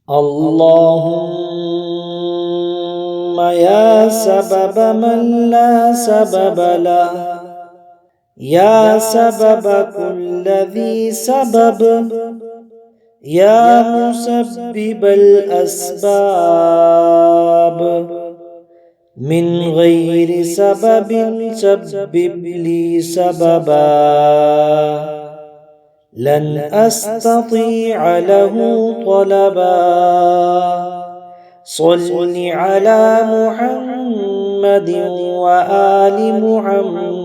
اللهم يا سبب من لا سبب له، يا سبب كل ذي سبب، يا مسبب الأسباب، من غير سبب سبب لي سببا، لن أستطيع له طلبا. صل على محمد وآل محمد،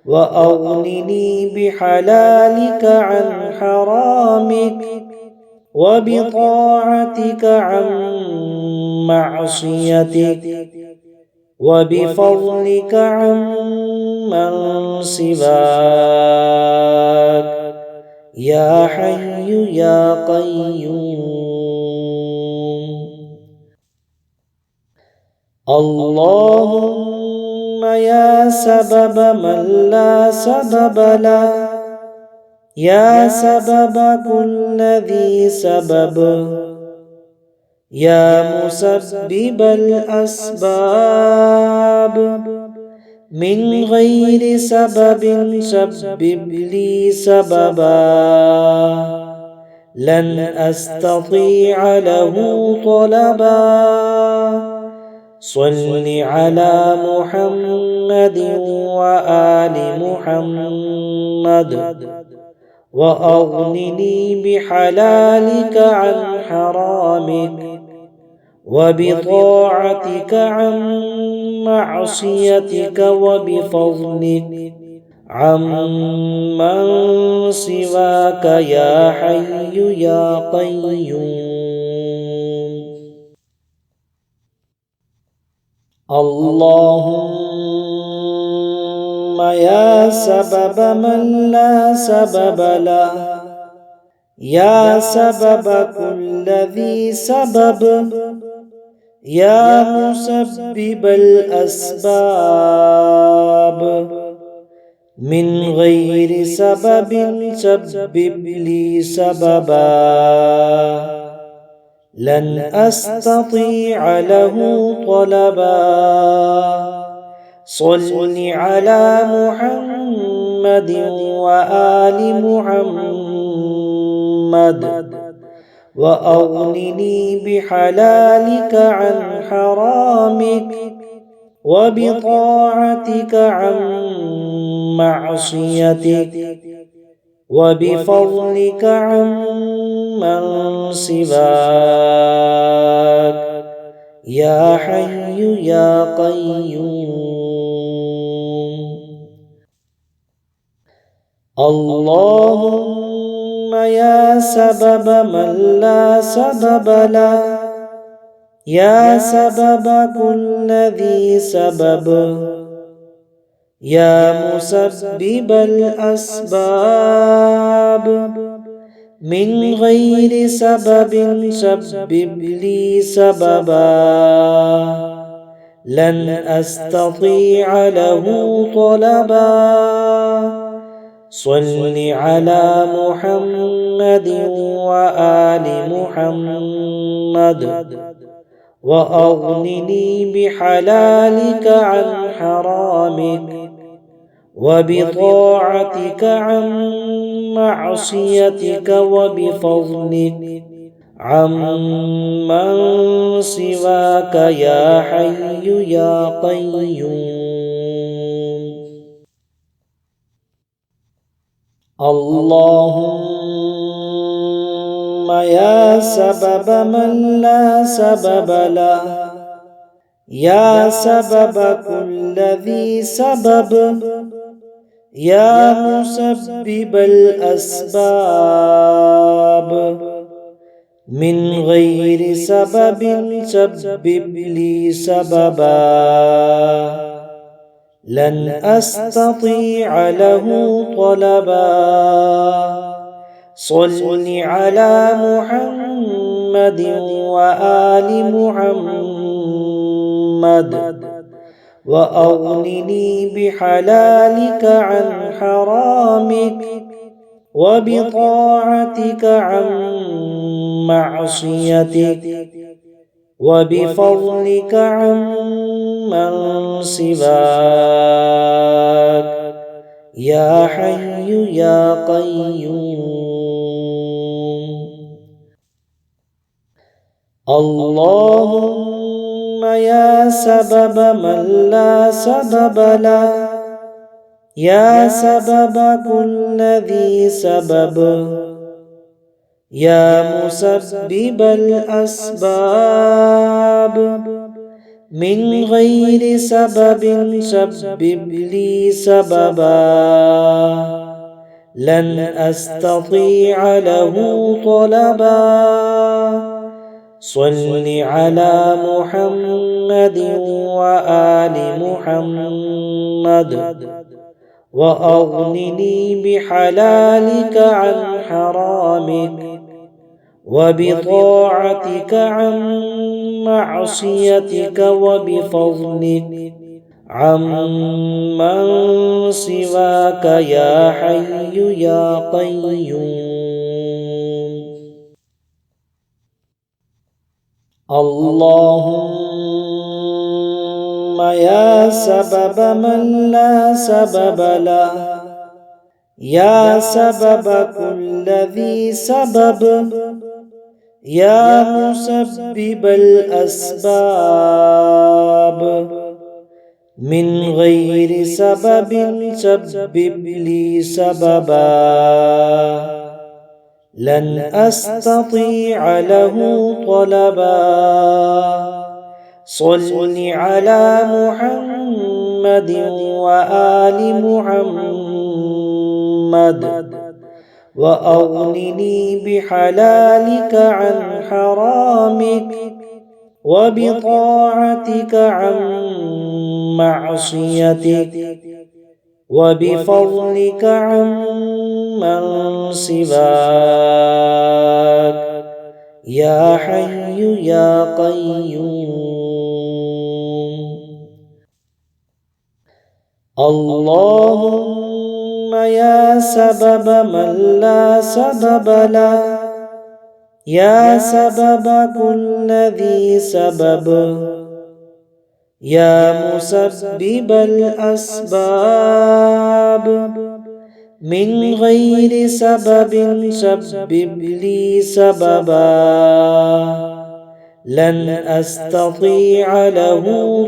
وأغنني بحلالك عن حرامك، وبطاعتك عن معصيتك، وبفضلك عن من سواك، يا حي يا قيوم. اللهم يا سبب من لا سبب له، يا سبب كل ذي سبب، يا مسبب الأسباب، من غير سبب سبب لي سببا، لن أستطيع له طلبا. صل على محمد وآل محمد، وأغنني بحلالك عن حرامك، وبطاعتك عن معصيتك، وبفضلك عن من سواك، يا حي يا قيوم. اللهم يا سبب من لا سبب له، يا سبب كل ذي سبب، يا مسبب الأسباب، من غير سبب سبب لي سببا، لن أستطيع له طلبا. صل على محمد وآل محمد، وأغنني بحلالك عن حرامك، وبطاعتك عن معصيتك، وبفضلك عن من سواك، يا حي يا قيوم. اللهم يا سبب من لا سبب له، يا سبب كل ذي سبب، يا مسبب الأسباب، من غير سبب سبب لي سببا، لن أستطيع له طلبا. صل على محمد وآل محمد، وأغنني بحلالك عن حرامك، وبطاعتك عن معصيتك، وبفضلك عن من سواك، يا حي يا قيوم. اللهم يا سبب من لا سبب له، يا سبب كل ذي سبب، يا مسبب الأسباب، من غير سبب سبب لي سببا، لن أستطيع له طلبا. صل على محمد وآل محمد، وأغنني بحلالك عن حرامك، وبطاعتك عن معصيتك وبفضلك عمن سواك يا حي يا قيوم. اللهم يا سبب من لا سبب له، يا سبب كل ذي سبب، يا مسبب الأسباب، من غير سبب سبب لي سببا لن أستطيع له طلبا. صل على محمد وآل محمد وأغنني بحلالك عن حرامك وبطاعتك عن معصيتك وبفضلك عمن سواك يا حي يا قيوم. اللهم يا سبب من لا سبب له، يا سبب كل ذي سبب، يا مسبب الأسباب، من غير سبب سبب لي سببا لن أستطيع له طلبا. صل على محمد وآل محمد وأغنني بحلالك عن حرامك وبطاعتك عن معصيتك وبفضلك عمن سواك يا حي يا قيوم. اللهم يا سبب من لا سبب له، يا سبب كل ذي سبب، يا مسبب الأسباب، من غير سبب سبب لي سببا لن أستطيع له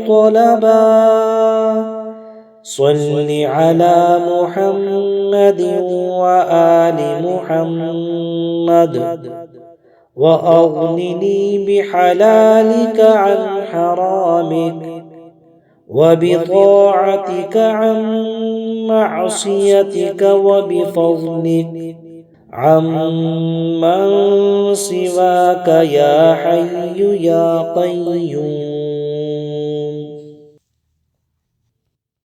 طلبا. صل على محمد وآل محمد وأغنني بحلالك عن حرامك وبطاعتك عن معصيتك وبفضلك عمن سواك يا حي يا قيوم.